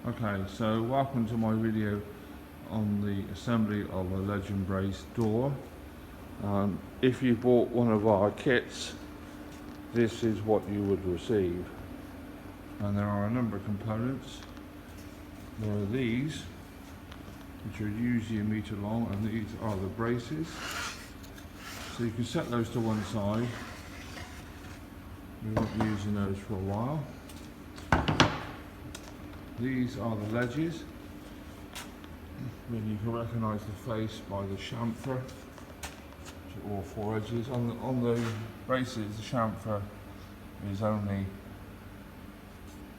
Okay, so welcome to my video on the assembly of a ledge and brace door. If you bought one of our kits, this is what you would receive. And there are a number of components. There are these, which are usually 1 meter long, and these are the braces. So you can set those to one side. We won't be using those for a while. These are the ledges. Then you can recognise the face by the chamfer, which are all 4 edges. On the braces, the chamfer is only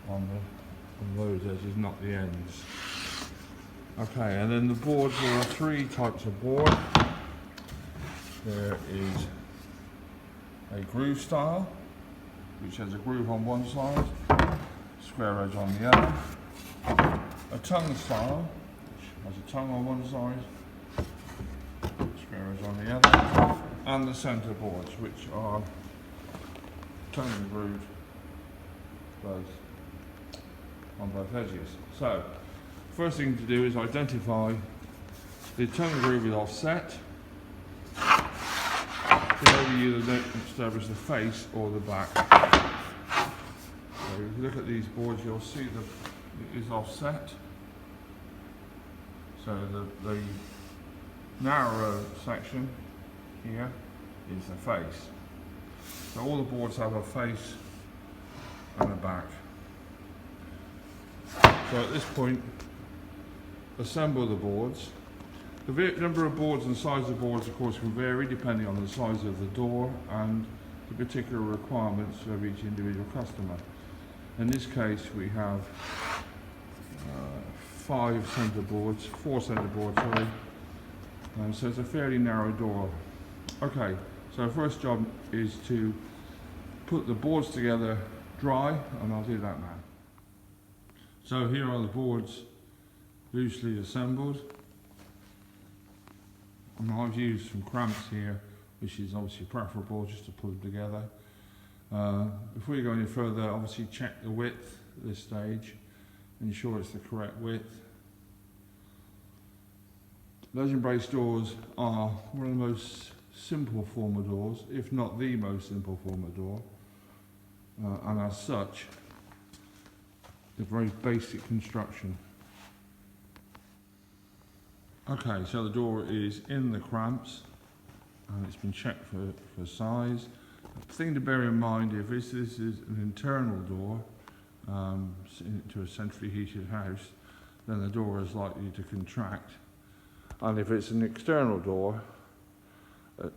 on those edges, not the ends. Okay, and then the boards, there are 3 types of board. There is a groove style, which has a groove on one side, square edge on the other. A tongue style, which has a tongue on one side, square edge on the other, and the centre boards, which are tongue and groove both on both edges. So, first thing to do is identify the tongue and groove is offset. So you either establish the face or the back. So if you look at these boards, you'll see that it is offset. So the narrow section here is the face. So all the boards have a face and a back. So at this point, assemble the boards. The number of boards and size of boards, of course, can vary depending on the size of the door and the particular requirements of each individual customer. In this case, we have 4 centre boards, sorry. So it's a fairly narrow door. Okay, so first job is to put the boards together dry, and I'll do that now. So here are the boards loosely assembled. And I've used some cramps here, which is obviously preferable just to put them together. Before you go any further, obviously check the width at this stage, ensure it's the correct width. Ledge and brace doors are one of the most simple form of doors, if not the most simple form of door, and as such, they're very basic construction. Okay, so the door is in the cramps and it's been checked for size. The thing to bear in mind, if this is an internal door to a centrally heated house, then the door is likely to contract. And if it's an external door,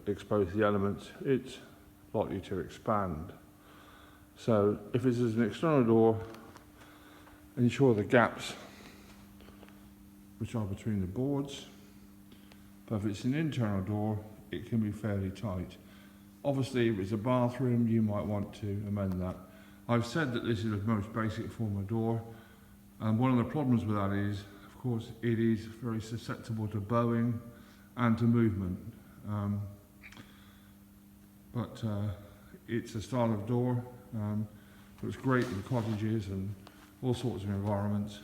exposed to the elements, it's likely to expand. So if this is an external door, ensure the gaps which are between the boards, but if it's an internal door, it can be fairly tight. Obviously, if it's a bathroom, you might want to amend that. I've said that this is the most basic form of door, and one of the problems with that is, of course, it is very susceptible to bowing and to movement. But it's a style of door, it's great in cottages and all sorts of environments.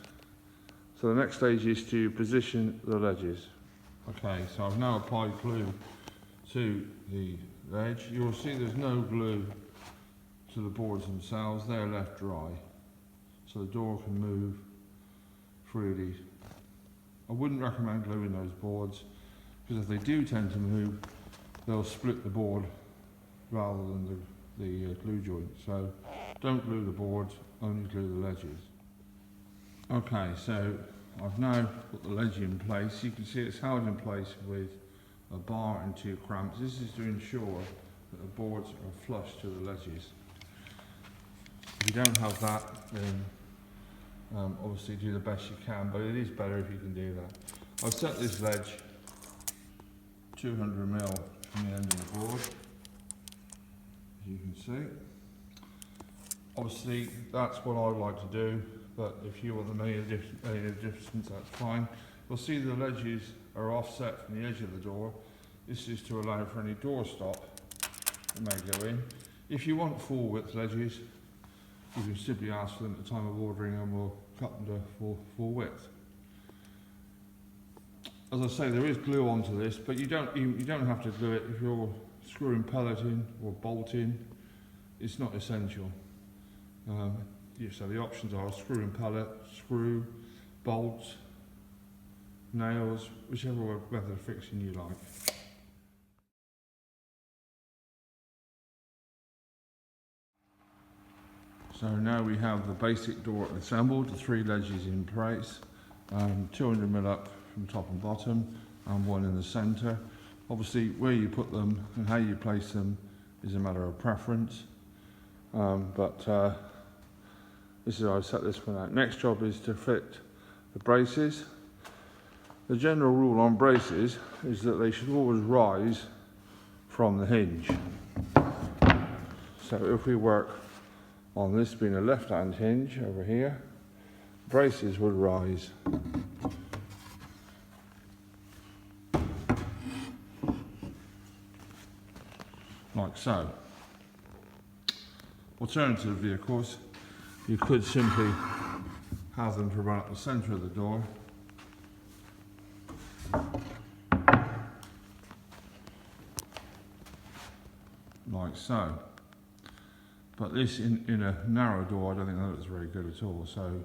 So the next stage is to position the ledges. Okay, so I've now applied glue to the ledge. You'll see there's no glue to the boards themselves, they're left dry. So the door can move freely. I wouldn't recommend gluing those boards, because if they do tend to move, they'll split the board rather than the glue joint. So don't glue the boards, only glue the ledges. Okay, so I've now put the ledge in place. You can see it's held in place with a bar and 2 cramps. This is to ensure that the boards are flush to the ledges. If you don't have that, then obviously do the best you can, but it is better if you can do that. I've set this ledge 200mm from the end of the board, as you can see. Obviously, that's what I like to do. But if you want the measure distance, that's fine. You'll see the ledges are offset from the edge of the door. This is to allow for any door stop that may go in. If you want full width ledges, you can simply ask for them at the time of ordering and we'll cut them to full width. As I say, there is glue onto this, but you don't have to glue it if you're screwing pellet in or bolting. It's not essential. So the options are screw and pellet, screw, bolts, nails, whichever method of fixing you like. So now we have the basic door assembled, the 3 ledges in place, 200mm up from top and bottom, and one in the centre. Obviously where you put them and how you place them is a matter of preference, this is how I set this one out. Next job is to fit the braces. The general rule on braces is that they should always rise from the hinge. So if we work on this being a left-hand hinge over here, braces would rise. Like so. Alternatively, of course, you could simply have them to run up the centre of the door. Like so. But this in a narrow door, I don't think that looks very good at all. So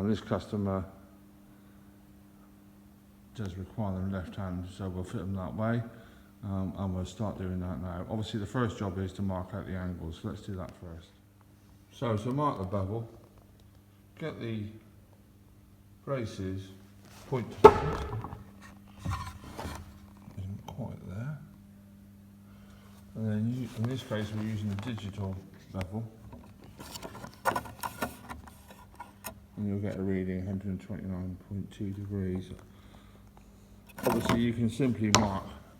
this customer does require them left hand, so we'll fit them that way. And we'll start doing that now. Obviously the first job is to mark out the angles, so let's do that first. So to mark the bevel, get the braces point to point. Isn't quite there. And then in this case we're using a digital bevel. And you'll get a reading 129.2 degrees. Obviously you can simply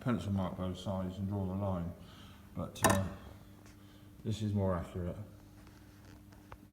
pencil mark both sides and draw the line, but this is more accurate.